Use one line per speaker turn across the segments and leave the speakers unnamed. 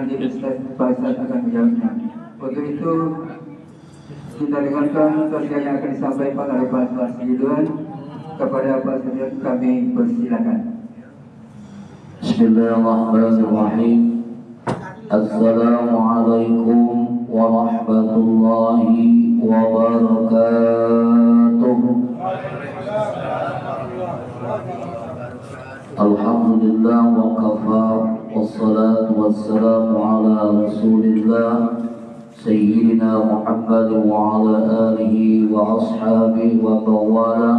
nanti Ustaz Faisal akan menjawabnya. Untuk itu kita dengarkan tausiah yang akan disampaikan oleh Pak Sudirman. Kepada Pak Sudirman kami persilakan.
Bismillahirrahmanirrahim. Assalamualaikum warahmatullahi wabarakatuh. Alhamdulillah wa kafa, wassalatu wassalamu ala rasulillah Sayyidina Muhammad wa ala alihi wa ashabihi wa bawala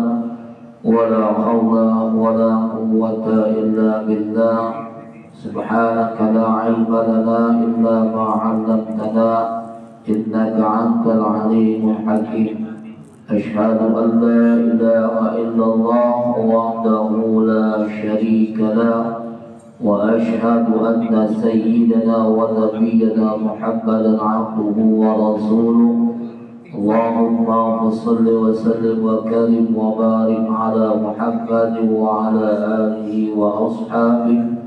wa la hawla wa la quwwata illa billah. Subhanaka la ilma lana illa ma 'allamtana innaka antal alimul hakim. Ashhadu an la ilaha illallah wahdahu la syarika lah wa ashhadu anna sayyidana wa nabiyyana Muhammadan 'abduhu wa rasuluh. Allahumma shalli wa sallim wa karim wa barik ala Muhammad wa ala alihi wa ashabihi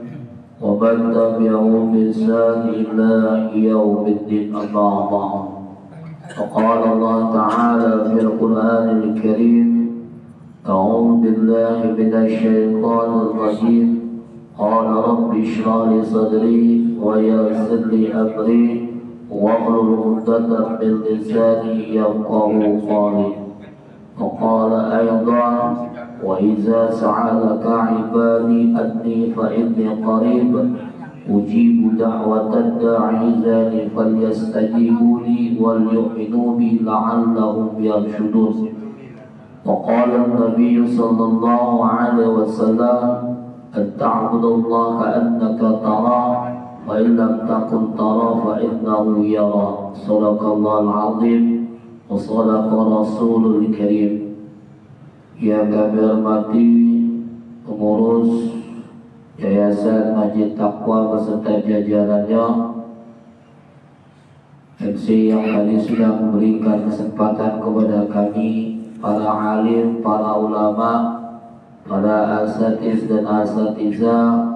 wa man tabi'ahum bi ihsan ila yaumiddin. Amma ba'd. فقال الله تعالى في القرآن الكريم أعوذ بالله من الشيطان الرجيم قال رب اشرح لي صدري ويسر لي أمري واحلل عقدة من لساني يفقهوا قولي. وقال أيضا وإذا سألك عبادي أني فإني قريب أجيب دعوة الداعي إذا فليستجيبوا لي وليؤمنوا بي لعلهم يرشدون. وقال النبي صلى الله عليه وسلم أن تعبد الله كأنك تراه فإن لم تكن تراه فإنه يرى. صدق الله العظيم وصدق رسول الكريم. Yang kami hormati pengurus Yayasan Masjid Taqwa beserta jajarannya, MC yang tadi sudah memberikan kesempatan kepada kami, para alim, para ulama, para asatiz dan asatizah,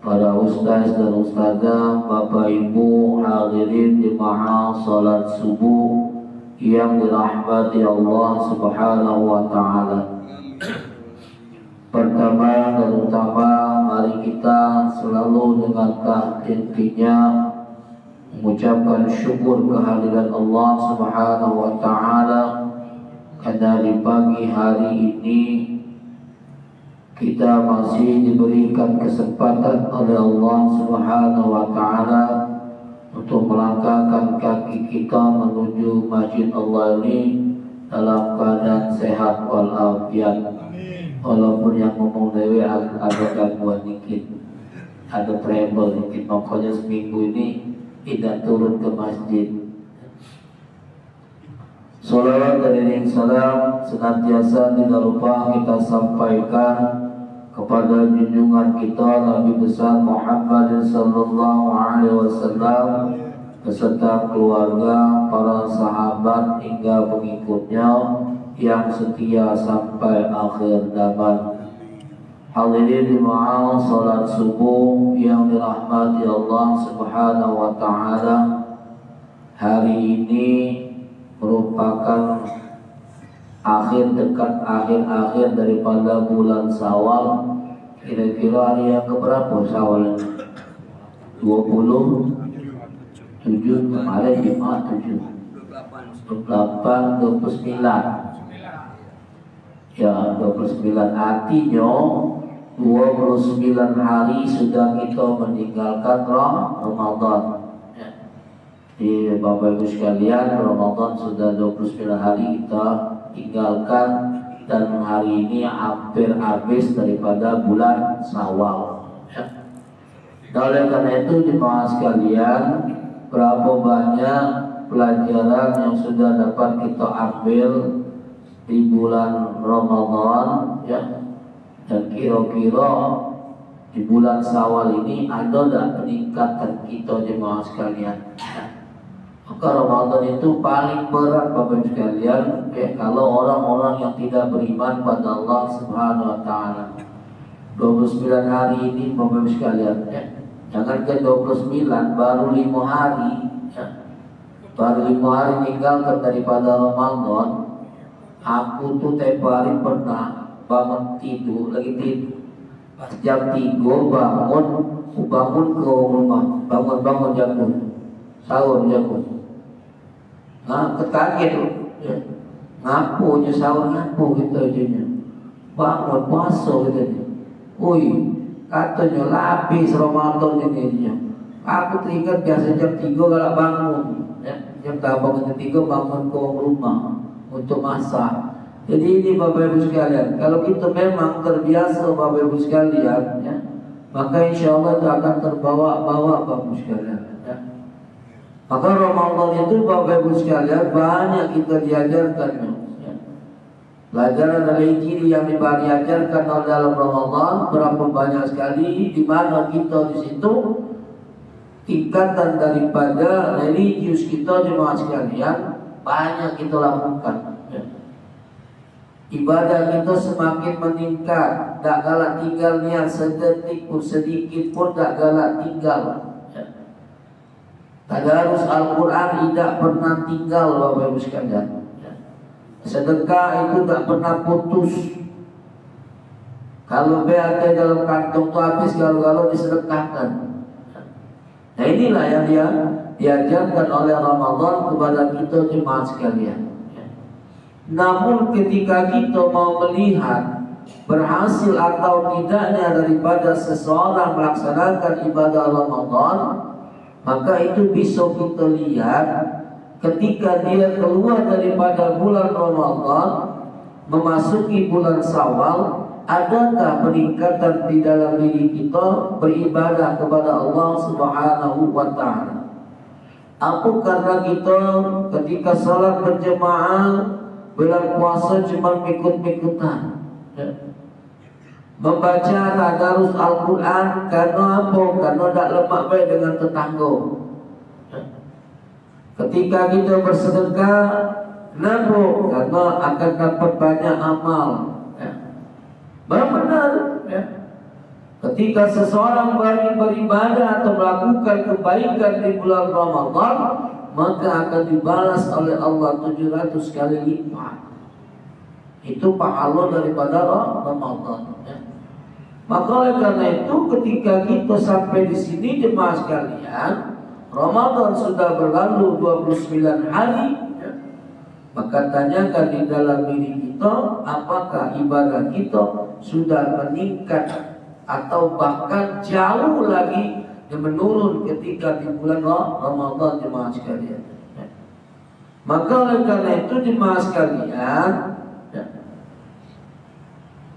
para ustaz dan ustazah, bapak ibu hadirin jemaah salat subuh yang dirahmati Allah Subhanahu wa ta'ala. Pertama dan utama, mari kita selalu dengan tahqiqnya mengucapkan syukur kehadiran Allah Subhanahu wa ta'ala, karena di pagi hari ini kita masih diberikan kesempatan oleh Allah Subhanahu wa ta'ala untuk melangkahkan kaki kita menuju Masjid Allah ini dalam keadaan sehat walafiat. Walaupun yang ngomong dewe ada gangguan dikit, ada trouble dikit, makanya seminggu ini tidak turun ke masjid. Salawat dan salam senantiasa tidak lupa kita sampaikan kepada junjungan kita Nabi besar Muhammad sallallahu alaihi wasallam beserta keluarga, para sahabat hingga pengikutnya yang setia sampai akhir zaman. Hadirin jemaah salat subuh yang dirahmati Allah Subhanahu wa ta'ala, hari ini merupakan akhir daripada bulan Syawal. Kira-kira hari yang keberapa Syawal? 27 kemarin Jumat 7 28 29 ya 29, artinya 29 hari sudah kita meninggalkan Ramadan ya. Di Bapak Ibu sekalian, Ramadan sudah 29 hari kita tinggalkan, dan hari ini hampir habis daripada bulan Syawal ya. Oleh karena itu jemaah sekalian, berapa banyak pelajaran yang sudah dapat kita ambil di bulan Ramadan ya, dan kira-kira di bulan Syawal ini ada tak peningkatan kita jemaah sekalian ya. Maka Ramadan itu paling berat Bapak sekalian ya, kalau orang-orang yang tidak beriman pada Allah Subhanahu wa ta'ala. 29 hari ini Bapak sekalian ya, Jangan ke 29, baru 5 hari ya. Baru 5 hari meninggalkan daripada Ramadan. Aku tuh tiap hari pernah bangun tidur, lagi tidur pas jam 3 bangun ke rumah, bangun jagung, sahur jagung. Nah, kekaget ya. Ngapu sahur ngapu gitu aja. Bangun puasa gitu. Wih, katanya lapis Ramadan ini. Aku teringat biasa jam 3 kalau bangun ya. Jam bangun jam 3 bangun ke rumah untuk masak. Jadi ini Bapak Ibu sekalian, kalau kita memang terbiasa Bapak Ibu sekalian ya, maka insya Allah itu akan terbawa-bawa Bapak Ibu sekalian ya. Maka Ramadan itu Bapak Ibu sekalian banyak kita diajarkan ya. Pelajaran dari Injil yang diajarkan dalam Ramadan berapa banyak sekali, di mana kita di situ tingkatan daripada religius kita jemaah sekalian banyak kita lakukan ya. Ibadah kita semakin meningkat, tak galak tinggal niat sedetik pun, sedikit pun tak galak tinggal ya. Tadarus Al-Quran tidak pernah tinggal Bapak Ibu sekalian ya. Sedekah itu tak pernah putus. Kalau BAT dalam kantong itu habis, kalau disedekahkan. Nah inilah yang dia diajarkan oleh Ramadan kepada kita jemaah sekalian. Namun ketika kita mau melihat berhasil atau tidaknya daripada seseorang melaksanakan ibadah Ramadan, maka itu bisa kita lihat ketika dia keluar daripada bulan Ramadan memasuki bulan Syawal, adakah peningkatan di dalam diri kita beribadah kepada Allah Subhanahu wa ta'ala? Apa karena kita ketika salat berjemaah bulan puasa cuma ikut-ikutan ya. Membaca tadarus Al-Quran karena apa? Karena tak lemak baik dengan tetangga ya. Ketika kita bersedekah, kenapa? Karena akan dapat banyak amal ya. Benar ya. Ketika seseorang beribadah atau melakukan kebaikan di bulan Ramadan, maka akan dibalas oleh Allah 700 kali lipat. Itu pahala daripada Ramadan ya. Maka oleh karena itu ketika kita sampai di sini jemaah sekalian, Ramadan sudah berlalu 29 hari ya. Maka tanyakan di dalam diri kita, apakah ibadah kita sudah meningkat atau bahkan jauh lagi yang menurun ketika di bulan Ramadan jemaah sekalian. Maka oleh karena itu jemaah sekalian,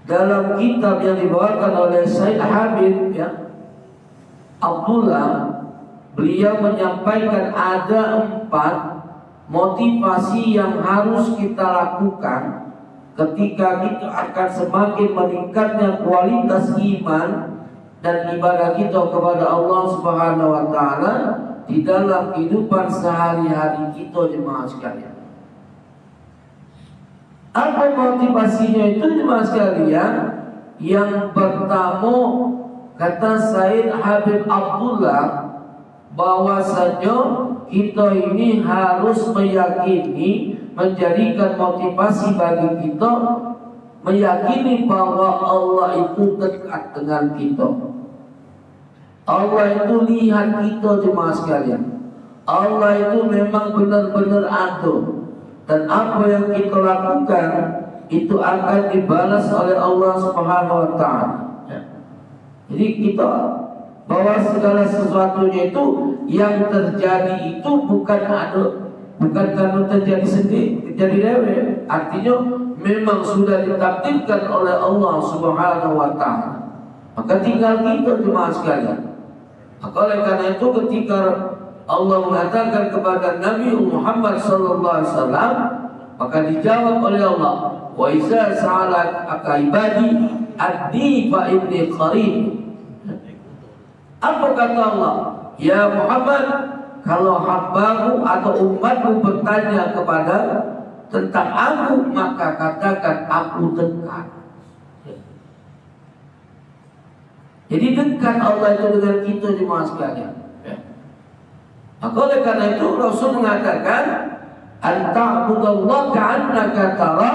dalam kitab yang dibawakan oleh Said Habib ya, Abdullah, beliau menyampaikan ada 4 motivasi yang harus kita lakukan ketika kita akan semakin meningkatnya kualitas iman dan ibadah kita kepada Allah Subhanahu wa ta'ala di dalam kehidupan sehari-hari kita jemaah sekalian. Apa motivasinya itu jemaah sekalian? Yang pertama, kata Said Habib Abdullah, bahwasanya kita ini harus meyakini, menjadikan motivasi bagi kita meyakini bahwa Allah itu dekat dengan kita. Allah itu lihat kita jemaah sekalian. Allah itu memang benar-benar ada, dan apa yang kita lakukan itu akan dibalas oleh Allah Subhanahu wa ta'ala. Jadi kita bahwa segala sesuatunya itu yang terjadi itu bukan karena terjadi sendiri, terjadi dewe. Artinya memang sudah ditakdirkan oleh Allah Subhanahu wa ta'ala. Maka tinggal kita jemaah sekalian. Maka oleh karena itu ketika Allah mengatakan kepada Nabi Muhammad sallallahu alaihi wasallam, maka dijawab oleh Allah, wa iza sa'alaka ibadi adni fa inni qarib. Apa kata Allah? Ya Muhammad, kalau hambamu atau umatmu bertanya kepada tentang aku, maka katakan aku dekat. Jadi dekat Allah itu dengan kita jemaah sekalian. Maka oleh karena itu Rasul mengatakan, "Anta'budallaha ka'annaka tara,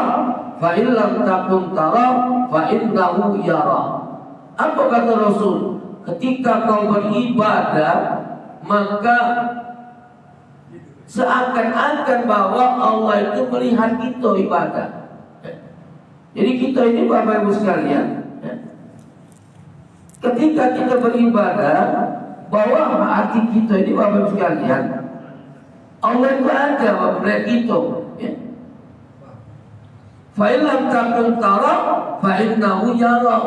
fa in lam takun tara, fa innahu yara." Apa kata Rasul? Ketika kau beribadah, maka seakan-akan bahwa Allah itu melihat kita ibadah. Jadi kita ini Bapak Ibu sekalian, ketika kita beribadah, bahwa hati kita ini Bapak Ibu sekalian, Allah itu ada melihat kita. Fa in lam takun tara, fa innahu yara.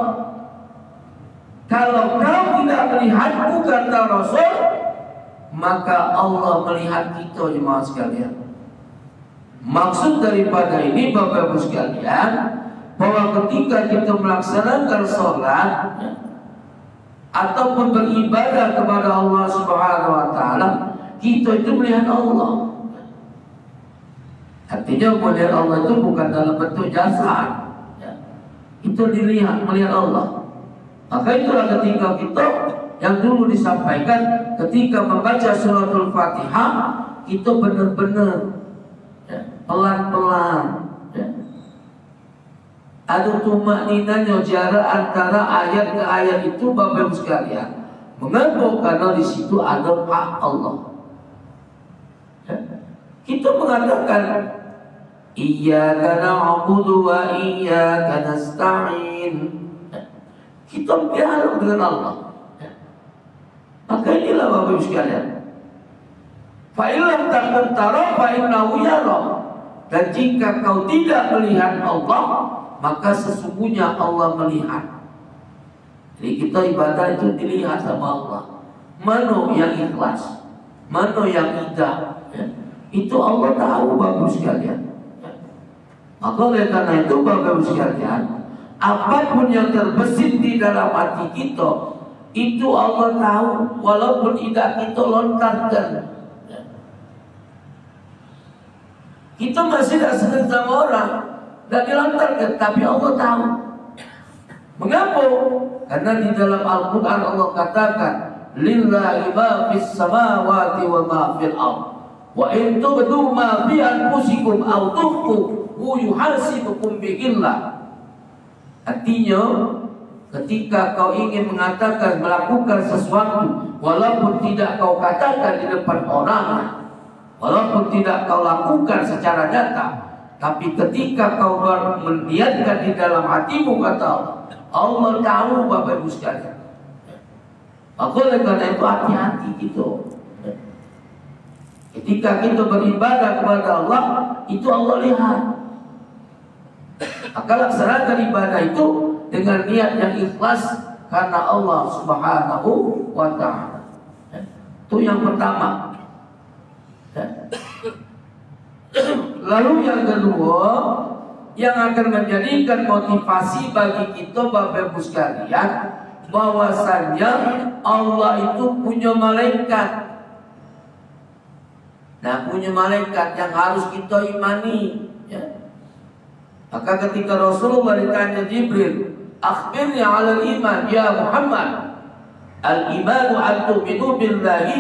Kalau kau tidak melihatku, kata Rasul, maka Allah melihat kita jemaah sekalian. Maksud daripada ini Bapak Ibu sekalian, bahwa ketika kita melaksanakan sholat ataupun beribadah kepada Allah Subhanahu wa Ta'ala, kita itu melihat Allah. Artinya melihat Allah itu bukan dalam bentuk jasad, itu melihat Allah. Maka itulah ketika kita yang dulu disampaikan ketika membaca suratul Fatihah, kita benar-benar pelan-pelan. Ada tumakninanya, jarak antara ayat ke ayat itu Bapak Ibu sekalian. Mengapa? Karena di situ ada hak Allah. Kita mengatakan iyyaka na'budu wa iyyaka nasta'in. Kita berdialog dengan Allah. Maka inilah Bapak Ibu sekalian. Fa in lam takun tara fa innahu yara. Dan jika kau tidak melihat Allah, maka sesungguhnya Allah melihat. Jadi kita ibadah itu dilihat sama Allah. Mana yang ikhlas, mana yang tidak, itu Allah tahu Bapak Ibu sekalian. Maka oleh karena itu Bapak Ibu sekalian, apapun yang terbesit di dalam hati kita, itu Allah tahu, walaupun tidak kita lontarkan. Kita masih tidak senang sama orang, tidak dilontarkan, tapi Allah tahu. Mengapa? Karena di dalam Al-Quran Allah katakan, lillahi ma fis samawati wa ma fil ardh, wa in tubdu ma fi anfusikum aw tukhfu yuhasibukum bihillah. Artinya, ketika kau ingin mengatakan melakukan sesuatu, walaupun tidak kau katakan di depan orang, walaupun tidak kau lakukan secara nyata, tapi ketika kau mendiamkan di dalam hatimu, kata Allah, Allah tahu Bapak Ibu sekalian. Maka oleh karena itu hati-hati gitu. Ketika kita beribadah kepada Allah, itu Allah lihat. Maka laksanakan ibadah itu dengan niat yang ikhlas karena Allah Subhanahu wa Ta'ala. Itu yang pertama. Lalu yang kedua, yang akan menjadikan motivasi bagi kita Bapak Ibu sekalian, bahwasanya Allah itu punya malaikat. Nah, punya malaikat yang harus kita imani. Maka ketika Rasulullah ditanya Jibril, akhbirni 'alal iman ya Muhammad. Al-imanu an tu'minu billahi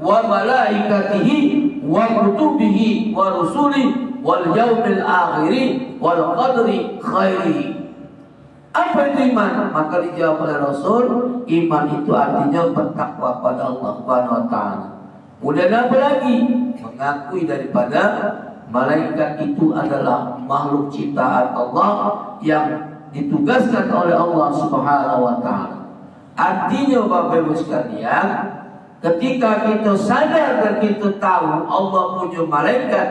wa malaikatihi wa kutubihi wa rusulihi wal yaumil akhiri wal qadri khairihi. Apa itu iman? Maka dijawab oleh Rasul, iman itu artinya bertakwa pada Allah Subhanahu wa Ta'ala. Kemudian apa lagi? Mengakui daripada malaikat itu adalah makhluk ciptaan Allah yang ditugaskan oleh Allah Subhanahu wa Ta'ala. Artinya Bapak Ibu sekalian, ketika kita sadar dan kita tahu Allah punya malaikat,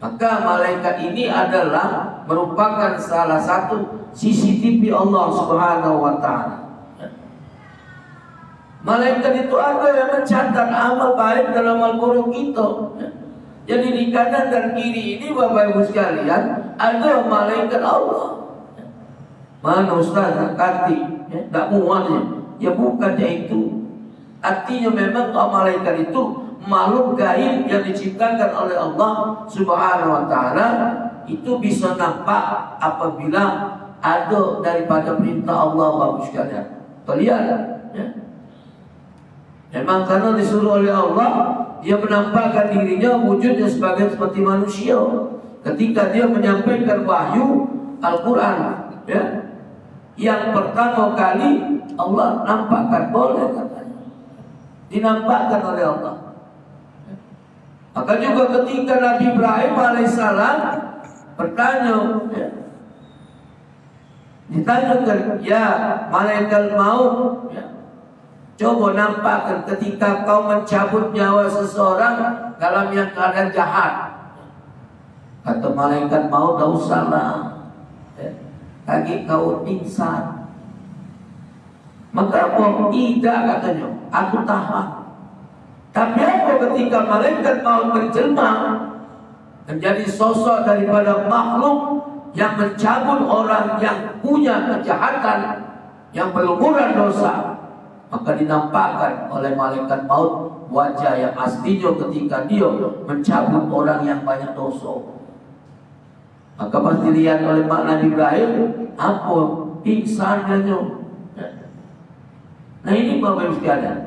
maka malaikat ini adalah merupakan salah satu CCTV Allah Subhanahu wa Ta'ala. Malaikat itu ada yang mencatat amal baik dan amal buruk kita. Jadi di kanan dan kiri ini Bapak Ibu sekalian ada malaikat Allah. Mana Ustaz Zakati? Tak muatnya. Ya bukannya itu. Artinya memang malaikat itu makhluk gaib yang diciptakan oleh Allah Subhanahu wa Ta'ala. Itu bisa nampak apabila ada daripada perintah Allah Bapak sekalian. Lihat, ya. Memang karena disuruh oleh Allah, dia menampakkan dirinya wujudnya seperti manusia. Ketika dia menyampaikan wahyu Al-Quran, ya, yang pertama kali Allah nampakkan, boleh katanya, dinampakkan oleh Allah. Maka juga ketika Nabi Ibrahim alaihissalam bertanya, ya, ditanyakan, ya malaikat maut, ya, coba nampakkan ketika kau mencabut nyawa seseorang dalam yang keadaan jahat. Kata malaikat maut, tak usahlah, ya, kaki kau pingsan. Maka apa? Tidak, katanya, aku tahan. Tapi apa ketika malaikat maut menjelma menjadi sosok daripada makhluk yang mencabut orang yang punya kejahatan, yang berlumuran dosa, maka dinampakkan oleh malaikat maut wajah yang aslinya ketika dia mencabut orang yang banyak dosa. Maka pas dilihat oleh Nabi Ibrahim, apa? Pingsannya. Nah ini Bapak Ibu sekalian.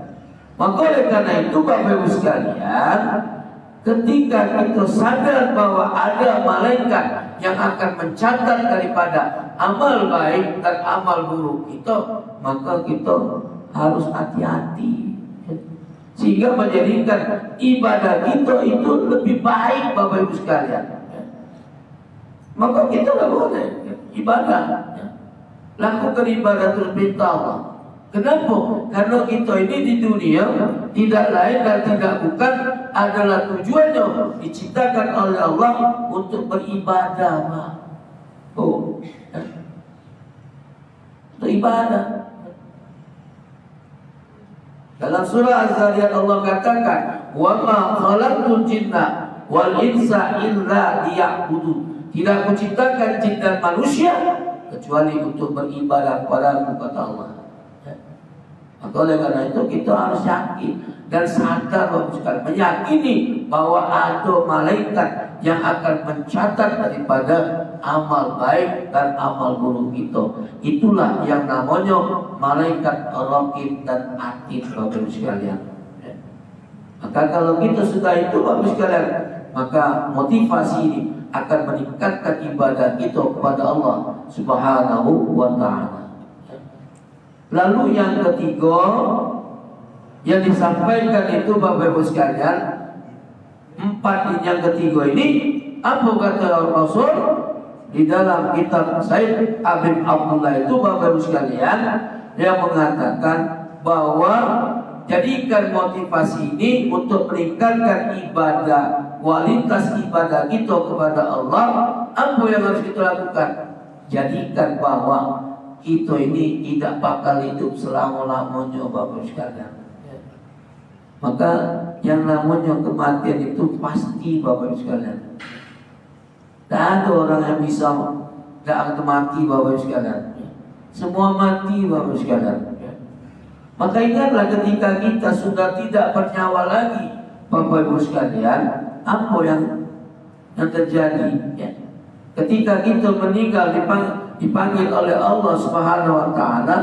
Maka oleh karena itu Bapak Ibu sekalian, ketika kita sadar bahwa ada malaikat yang akan mencatat daripada amal baik dan amal buruk kita, maka kita harus hati-hati, sehingga menjadikan ibadah kita itu lebih baik Bapak Ibu sekalian. Maka kita tidak boleh ibadah, lakukan ibadah terus perintah Allah. Kenapa? Karena kita ini di dunia tidak lain dan tidak bukan adalah tujuannya diciptakan oleh Allah untuk beribadah, Pak. Oh, untuk ibadah. Dalam surah Az-Zariyat Allah katakan, "Wa ma khalaqtul jinna wal insa illa liya'budun." Tidak kuciptakan jin dan manusia kecuali untuk beribadah kepadamu, kata Allah. Maka oleh karena itu kita harus yakin dan sadar, meyakini bahwa ada malaikat yang akan mencatat daripada amal baik dan amal buruk kita. Itulah yang namanya malaikat Raqib dan Atid, Bapak Ibu sekalian. Maka kalau kita sudah itu, Bapak Ibu sekalian, maka motivasi ini akan meningkatkan ibadah kita kepada Allah Subhanahu wa ta'ala. Lalu yang ketiga yang disampaikan itu Bapak Ibu sekalian, yang ketiga ini apa kata Rasul di dalam kitab Said Habib Abdullah itu, Bapak Ibu sekalian, yang mengatakan bahwa jadikan motivasi ini untuk meningkatkan ibadah, kualitas ibadah kita kepada Allah. Apa yang harus kita lakukan? Jadikan bahwa kita ini tidak bakal hidup selama-lamanya, Bapak sekalian. Maka yang namanya kematian itu pasti, Bapak sekalian. Tidak ada orang yang bisa tidak akan mati, Bapak sekalian. Semua mati, Bapak sekalian. Maka ingatlah ketika kita sudah tidak bernyawa lagi, Bapak Ibu sekalian, apa yang terjadi? Ya. Ketika kita meninggal dipanggil oleh Allah Subhanahu wa ta'ala,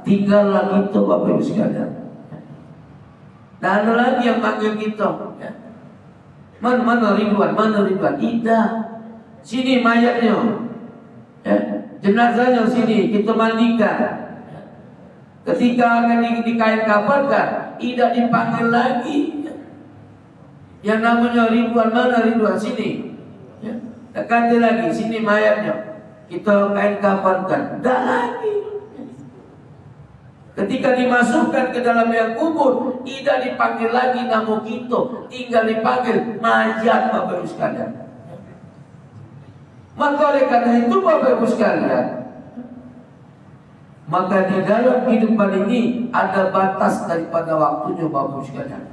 tinggallah kita, Bapak Ibu sekalian. Dan ada lagi yang panggil kita, ya. Mana Ridwan, mana Ridwan? Tidak. Sini mayatnya, ya. Jenazahnya sini, kita mandikan. Ketika akan dikain kafankan, tidak dipanggil lagi. Yang namanya Ridwan, mana Ridwan? Sini, ya. Ganti lagi, sini mayatnya, kita kain kafankan. Tidak lagi. Ketika dimasukkan ke dalam yang kubur, tidak dipanggil lagi nama kita, tinggal dipanggil mayat, Bapak Ibu sekalian. Maka oleh karena itu, Bapak Ibu sekalian, maka di dalam kehidupan ini ada batas daripada waktunya, Bapak Ibu sekalian.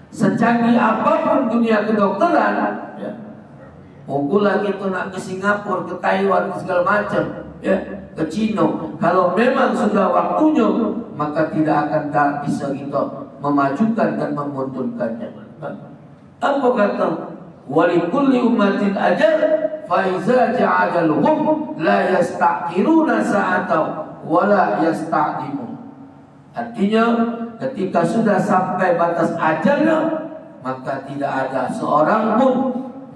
Secanggih apapun dunia kedokteran, ya, mungkin kita nak ke Singapura, ke Taiwan, ke segala macam, ya, ke Cina. Kalau memang sudah waktunya, maka tidak akan bisa kita memajukan dan memundurkannya. Apa kata? Walikulli ummatin ajal, fa iza ja'ajaluhum la yasta'khiruna sa'atan wa la yasta'dimun. Artinya ketika sudah sampai batas ajalnya, maka tidak ada seorang pun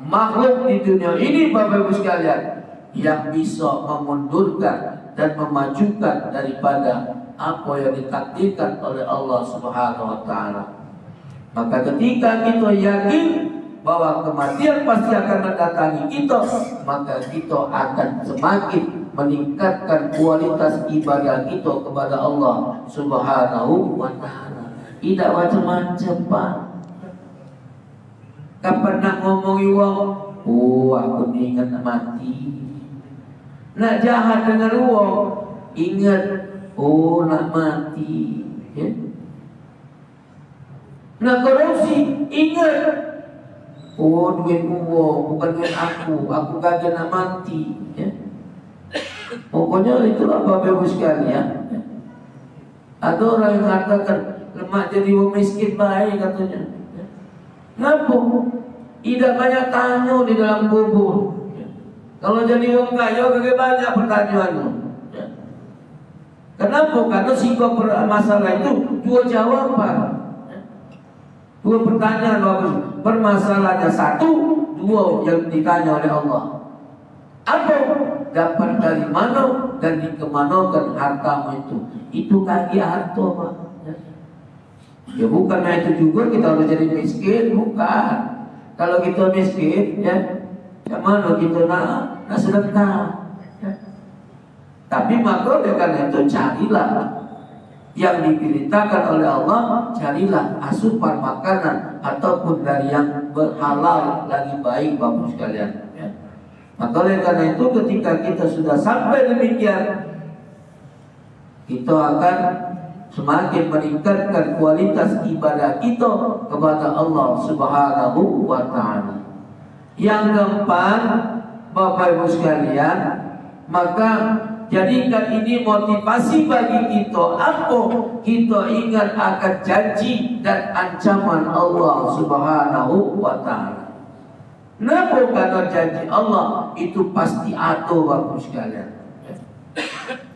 makhluk di dunia ini Bapak Ibu sekalian yang bisa memundurkan dan memajukan daripada apa yang ditakdirkan oleh Allah Subhanahu wa taala. Maka ketika kita yakin bahwa kematian pasti akan mendatangi kita, maka kita akan semakin meningkatkan kualitas ibadah kita kepada Allah Subhanahu wa taala. Tidak macam-macam, Pak. Kapan nak ngomongi wong, oh aku ni ingat mati. Nak jahat dengan wong, ingat oh nak mati. Ya? Nak korupsi, ingat oh duit wong bukan duit aku kagak nak mati. Ya? Pokoknya itulah Bapak Ibu sekalian. Ya? Ada orang yang mengatakan lemak jadi wong miskin baik katanya. Ya? Kenapa? Tidak banyak tanya di dalam kubur. Ya? Kalau jadi wong kaya kagak banyak pertanyaannya. Ya? Kenapa? Karena singkong masalah itu dua jawaban. Ya? Dua pertanyaan bagus. Permasalahannya satu, dua yang ditanya oleh Allah. Apa? Dapat dari mana dan dikemanakan hartamu itu? Itu kaki harta, Pak. Ya bukan itu juga kita harus jadi miskin, bukan. Kalau kita miskin, ya, mana kita nak sedekah. Ya. Tapi maka dengan itu carilah yang diperintahkan oleh Allah, carilah asupan makanan ataupun dari yang berhalal lagi baik Bapak sekalian. Ya. Maka oleh karena itu ketika kita sudah sampai demikian, kita akan semakin meningkatkan kualitas ibadah kita kepada Allah Subhanahu wa taala. Yang keempat, Bapak Ibu sekalian, maka jadikan ini motivasi bagi kita. Apa? Kita ingat akan janji dan ancaman Allah Subhanahu wa taala. Kenapa? Karena janji Allah itu pasti ada Bapak sekalian.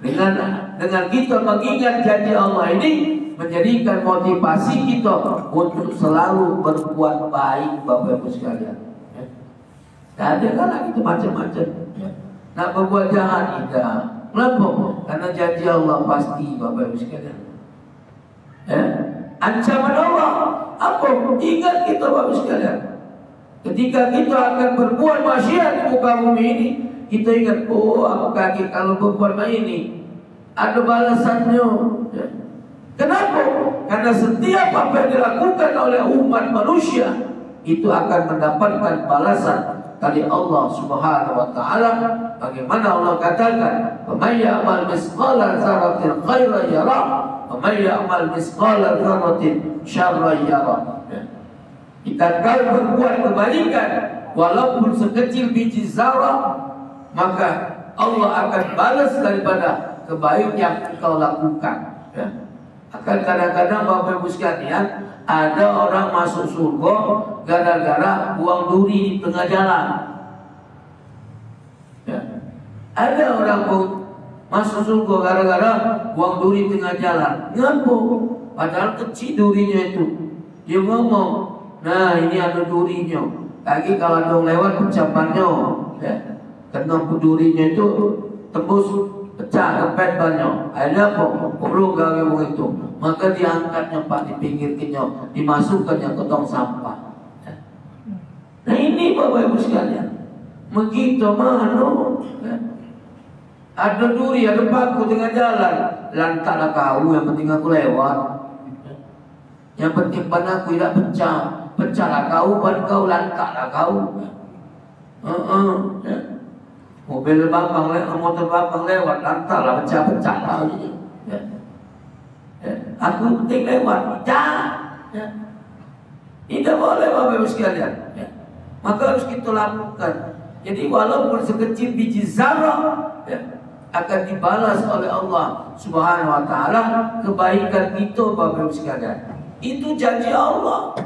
Dengan kita mengingat janji Allah ini menjadikan motivasi kita untuk selalu berbuat baik Bapak Ibu sekalian. Tidak ada kan lagi itu macam-macam. Nak berbuat jahat tidak. Kenapa? Karena janji Allah pasti Bapak Ibu sekalian. Ancaman Allah apa? Ingat kita Bapak Ibu sekalian. Ketika kita akan berbuat maksiat di muka bumi ini, kita ingat, oh aku kaki kalau berbuat ini ada balasannya. Ya. Kenapa? Karena setiap apa yang dilakukan oleh umat manusia itu akan mendapatkan balasan dari Allah Subhanahu wa taala. Bagaimana Allah katakan, "May ya'mal misqala dzarratin khairan yara, wa may ya'mal misqala dzarratin syarran yara." Jika kau berbuat kebaikan walaupun sekecil biji zarah, maka Allah akan balas daripada kebaikan yang kau lakukan. Ya. Akan kadang-kadang Bapak Ibu sekalian, ada orang masuk surga gara-gara buang duri di tengah jalan. Ya. Ada orang masuk surga gara-gara buang duri di tengah jalan. Ngapa? Padahal kecil durinya itu. Dia ngomong, nah ini ada durinya. Lagi kalau ada lewat pecapannya, ya. Kena durinya itu tembus pecah kepet banyak. Akhirnya apa? Perlu gawe begitu. Maka diangkatnya Pak di pinggir kenyo, dimasukkannya ke tong sampah. Ya. Nah ini Bapak Ibu sekalian. Begitu mana? Ya. Ada duri, ada paku tengah jalan. Lantaklah kau, yang penting aku lewat. Yang penting ban aku tidak pecah. Pecahlah kau, ban kau, lantaklah kau. Ya. Mobil babang lewat, motor babang lewat, lantaklah pecah-pecah kau. Ya. Ya. Aku penting lewat, jangan. Ya. Tidak boleh Bapak Ibu sekalian. Ya. Maka harus kita lakukan. Jadi walaupun sekecil biji zarah, ya, akan dibalas oleh Allah Subhanahu wa taala kebaikan itu Bapak Ibu sekalian. Itu janji Allah.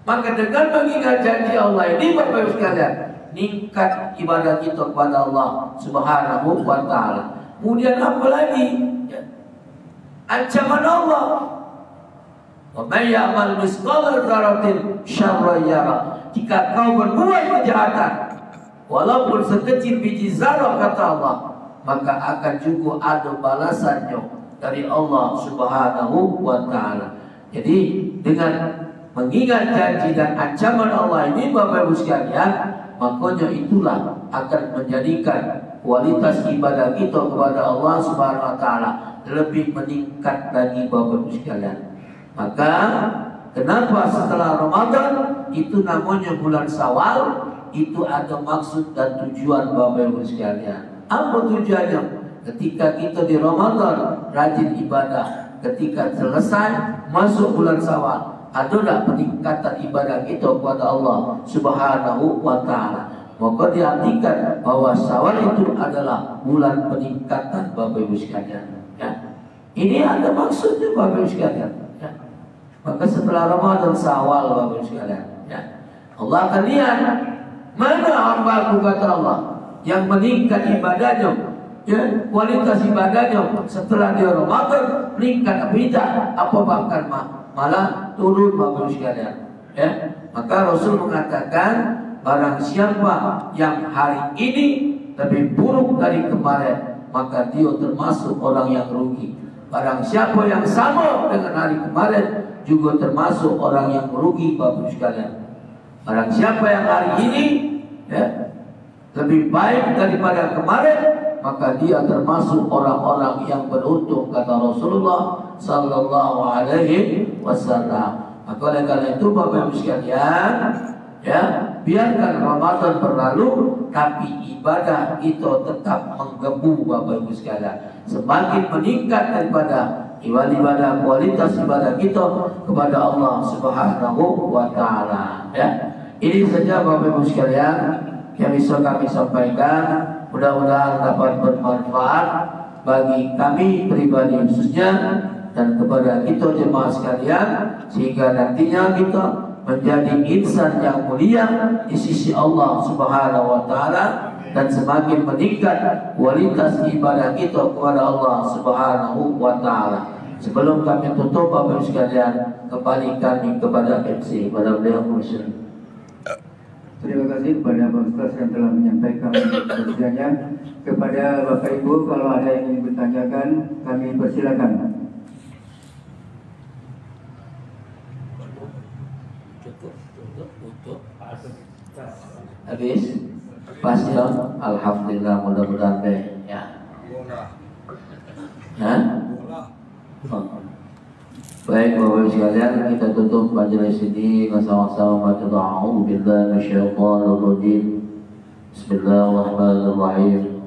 Maka dengan mengingat janji Allah ini Bapak Ibu sekalian, meningkat ibadah kita kepada Allah Subhanahu wa taala. Kemudian apa lagi? Ya. ancaman Allah. Wa may ya'mal misqala dzarratin syarran yara. Jika kau berbuat kejahatan walaupun sekecil biji zarah kata Allah, maka akan juga ada balasannya dari Allah Subhanahu wa taala. Jadi dengan mengingat janji dan ancaman Allah ini Bapak Ibu sekalian, makanya itulah akan menjadikan kualitas ibadah kita kepada Allah Subhanahu wa taala lebih meningkat lagi Bapak Ibu sekalian. Maka kenapa setelah Ramadan itu namanya bulan Syawal, itu ada maksud dan tujuan Bapak Ibu sekalian. Apa tujuannya? Ketika kita di Ramadan rajin ibadah, ketika selesai masuk bulan Syawal, adalah peningkatan ibadah kita kepada Allah Subhanahu wa taala. Maka diartikan bahwa Syawal itu adalah bulan peningkatan Bapak Ibu sekalian. Ya. Ini ada maksudnya Bapak Ibu sekalian. Ya. Maka setelah Ramadan Syawal Bapak Ibu sekalian, ya, Allah akan lihat mana hambaku kata Allah yang meningkat ibadahnya, ya, kualitas ibadahnya setelah dia Ramadan meningkat beda apa bahkan malah turun Bapak Ibu sekalian. Ya. Maka Rasul mengatakan barang siapa yang hari ini lebih buruk dari kemarin, maka dia termasuk orang yang rugi. Barang siapa yang sama dengan hari kemarin juga termasuk orang yang merugi Bapak Ibu sekalian. Barang siapa yang hari ini, ya, lebih baik daripada kemarin, maka dia termasuk orang-orang yang beruntung kata Rasulullah sallallahu alaihi wasallam. Maka oleh karena itu Bapak Ibu sekalian, ya, biarkan Ramadan berlalu tapi ibadah itu tetap menggebu Bapak Ibu sekalian. Semakin meningkat daripada ibadah kualitas ibadah kita kepada Allah Subhanahu wa taala, ya. Ini saja Bapak Ibu sekalian yang bisa kami sampaikan. Mudah-mudahan dapat bermanfaat bagi kami pribadi khususnya dan kepada kita jemaah sekalian, sehingga nantinya kita menjadi insan yang mulia di sisi Allah Subhanahu wa taala dan semakin meningkat kualitas ibadah kita kepada Allah Subhanahu wa taala. Sebelum kami tutup Bapak Ibu sekalian, kembali kami kepada MC pada beliau Muslim.
Terima kasih kepada Pak Ustaz yang telah menyampaikan penjelasannya. Kepada Bapak Ibu, kalau ada yang ingin bertanyakan, kami persilakan.
Habis? Pas ya? Alhamdulillah, mudah-mudahan deh, ya. Hah? Oh. Baik Bapak Ibu sekalian, kita tutup majelis ini bersama-sama baca doa. A'udzubillahi minasyaitonir rajim. Bismillahirrahmanirrahim.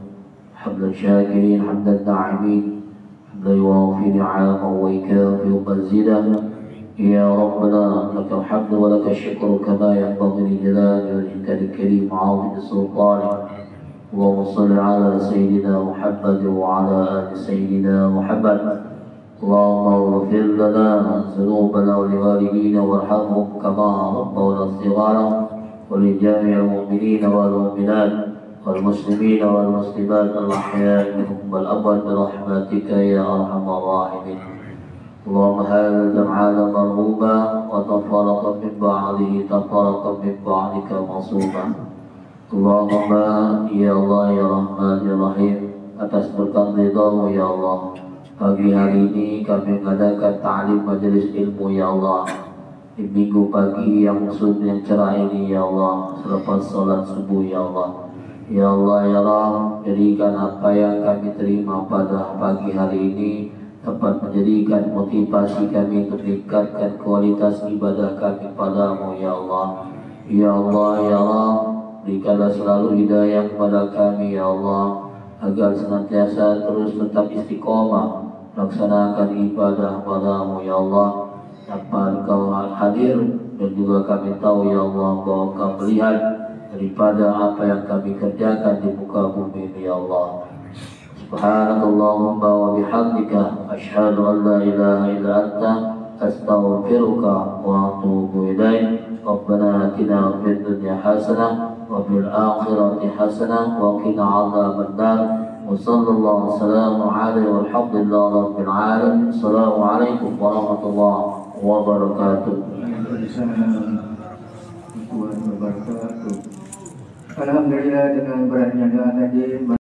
Hamdan syakirin, hamdan na'imin, hamdan yuwafi ni'amahu wa yukafi mazidah. Ya Rabbana lakal hamdu wa lakal syukru kama yanbaghi li jalali wajhikal karim 'azimi sultanik. Allahumma shalli ala sayyidina Muhammad wa ala ali sayyidina Muhammad. اللهم اغفر لنا ذنوبنا ولوالدينا وارحمهم كما ربونا صغارا ولجميع المؤمنين والمؤمنات والمسلمين والمسلمات الأحياء منهم والأموات برحمتك يا أرحم الراحمين. اللهم هذا الجمعان مرغوبا وتفرق من بعده تفرق من بعدك مصوبا. اللهم يا الله يا رحمن يا رحيم, atas berkat ridhamu ya Allah, pagi hari ini kami mengadakan ta'lim majelis ilmu ya Allah di minggu pagi yang cerah ini ya Allah, selepas salat subuh ya Allah. Ya Allah ya Rabb, berikan apa yang kami terima pada pagi hari ini dapat menjadikan motivasi kami untuk meningkatkan kualitas ibadah kami padamu ya Allah. Ya Allah ya Rabb, berikanlah selalu hidayah kepada kami ya Allah, agar senantiasa terus tetap istiqomah laksanakan ibadah padamu ya Allah, tanpa Engkau hadir, dan juga kami tahu ya Allah bahwa Engkau melihat daripada apa yang kami kerjakan di muka bumi ini ya Allah. Subhanallahumma wa bihamdika asyhadu an la ilaha illa anta astaghfiruka wa atubu ilaik. Rabbana atina fid dunya hasanah wa fil akhirati hasanah wa qina adzaban nar. Wassallallahu Assalamualaikum warahmatullahi wabarakatuh.
Alhamdulillah dengan beratnya doa tadi.